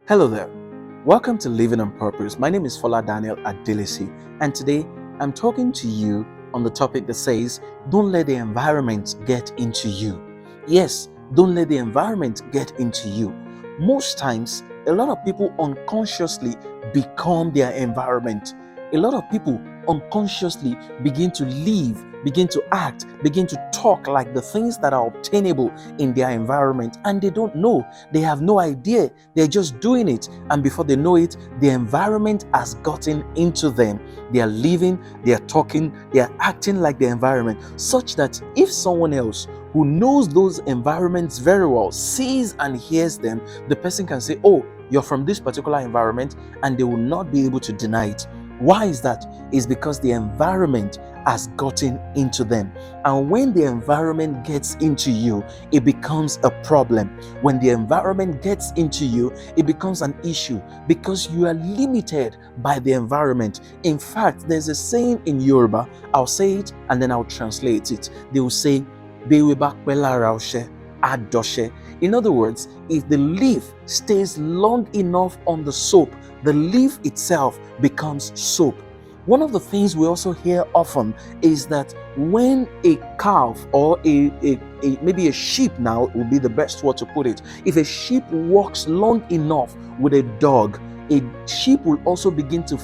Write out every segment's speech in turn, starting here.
Hello there. Welcome to Living on Purpose. My name is Fola Daniel Adelesi, and today I'm talking to you on the topic that says, don't let the environment get into you. Yes, don't let the environment get into you. Most times, a lot of people unconsciously become their environment. A lot of people unconsciously begin to live, begin to act, begin to talk like the things that are obtainable in their environment, and they don't know. They have no idea. They're just doing it, and before they know it, the environment has gotten into them. They are living, they are talking, they are acting like the environment, such that if someone else who knows those environments very well sees and hears them, the person can say, oh, you're from this particular environment, and they will not be able to deny it. Why is that? It's because the environment has gotten into them. And when the environment gets into you, it becomes a problem. When the environment gets into you, it becomes an issue because you are limited by the environment. In fact, there's a saying in Yoruba, I'll say it and then I'll translate it. They will say, Adoshe. In other words, if the leaf stays long enough on the soap, the leaf itself becomes soap. One of the things we also hear often is that when a calf or maybe a sheep, now would be the best word to put it, if a sheep walks long enough with a dog, a sheep will also begin to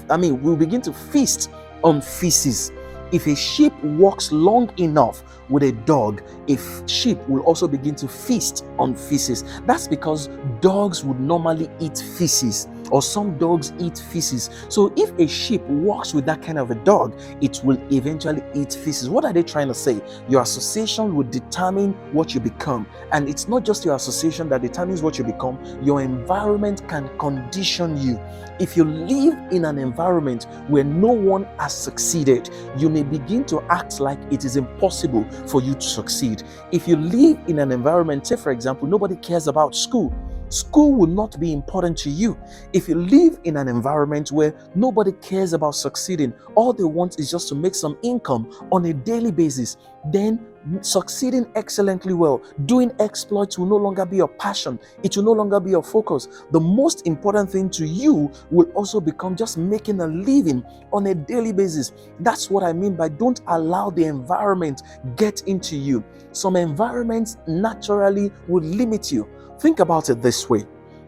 will begin to feast on feces. If a sheep walks long enough with a dog, a sheep will also begin to feast on feces. That's because dogs would normally eat feces, or some dogs eat feces. So if a sheep walks with that kind of a dog, it will eventually eat feces. What are they trying to say? Your association will determine what you become. And it's not just your association that determines what you become. Your environment can condition you. If you live in an environment where no one has succeeded, you may begin to act like it is impossible for you to succeed. If you live in an environment, say for example, nobody cares about school, school will not be important to you. If you live in an environment where nobody cares about succeeding, all they want is just to make some income on a daily basis, then succeeding excellently well, doing exploits will no longer be your passion. It will no longer be your focus. The most important thing to you will also become just making a living on a daily basis. That's what I mean by don't allow the environment get into you. Some environments naturally will limit you. Think about it this way.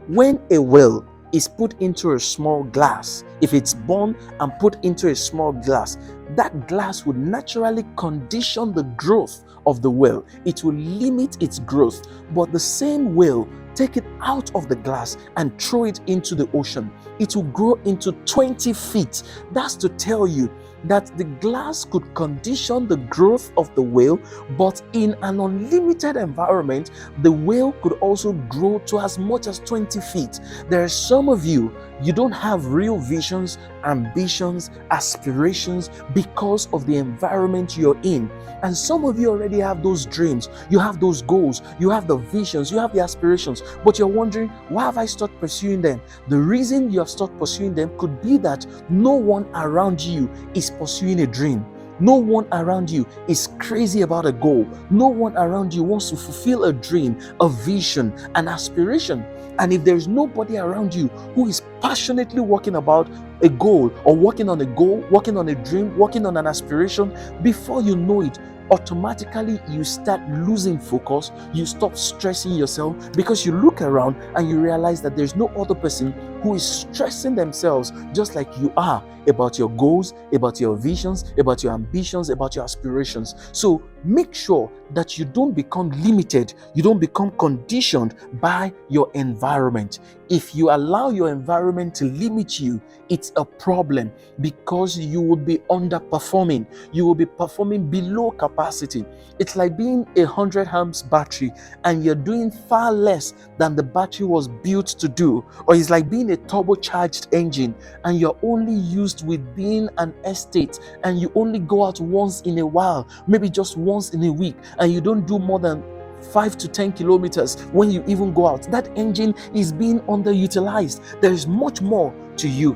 When a well is put into a small glass, if it's born and put into a small glass, that glass would naturally condition the growth of the well. It will limit its growth. But the same well, take it out of the glass and throw it into the ocean, it will grow into 20 feet. That's to tell you that the glass could condition the growth of the whale, but in an unlimited environment, the whale could also grow to as much as 20 feet. There are some of you, you don't have real visions, ambitions, aspirations because of the environment you're in. And some of you already have those dreams, you have those goals, you have the visions, you have the aspirations, but you're wondering, why have I stopped pursuing them? The reason you have stopped pursuing them could be that no one around you is pursuing a dream. No one around you is crazy about a goal. No one around you wants to fulfill a dream, a vision, an aspiration. And if there's nobody around you who is passionately working about a goal or working on a goal, working on a dream, working on an aspiration, before you know it, automatically you start losing focus. You stop stressing yourself because you look around and you realize that there's no other person who is stressing themselves just like you are about your goals, about your visions, about your ambitions, about your aspirations. So make sure that you don't become limited, you don't become conditioned by your environment. If you allow your environment to limit you, it's a problem because you will be underperforming. You will be performing below capacity. It's like being 100 amps battery and you're doing far less than the battery was built to do. Or it's like being a turbocharged engine and you're only used with being an estate and you only go out once in a while, maybe just once in a week, and you don't do more than 5 to 10 kilometers when you even go out. That engine is being underutilized. There is much more to you.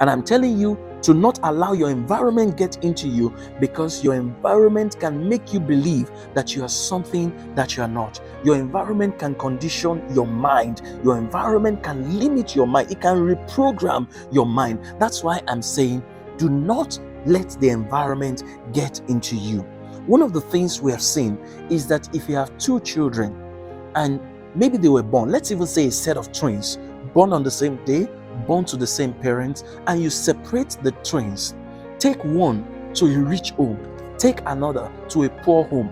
And I'm telling you to not allow your environment get into you, because your environment can make you believe that you are something that you are not. Your environment can condition your mind. Your environment can limit your mind. It can reprogram your mind. That's why I'm saying, do not let the environment get into you. One of the things we have seen is that if you have two children and maybe they were born, let's even say a set of twins, born on the same day, born to the same parents, and you separate the twins, take one to a rich home, take another to a poor home.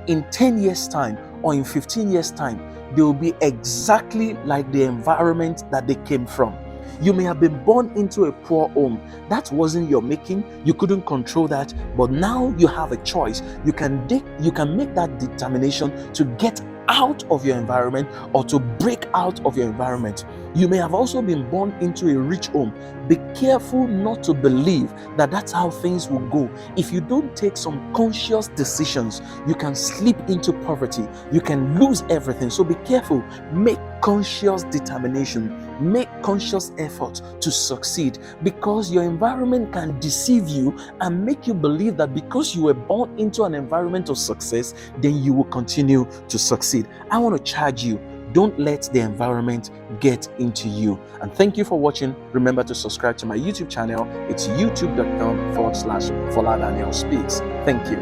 In 10 years' time or in 15 years' time, they will be exactly like the environment that they came from. You may have been born into a poor home. That wasn't your making. You couldn't control that. But now you have a choice. You can make that determination to get out of your environment or to break out of your environment. You may have also been born into a rich home. Be careful not to believe that that's how things will go. If you don't take some conscious decisions, you can slip into poverty. You can lose everything. So be careful. Make conscious determination. Make conscious effort to succeed, because your environment can deceive you and make you believe that because you were born into an environment of success, then you will continue to succeed. I want to charge you. Don't let the environment get into you. And thank you for watching. Remember to subscribe to my YouTube channel. It's youtube.com/Fola Daniel Speaks. Thank you.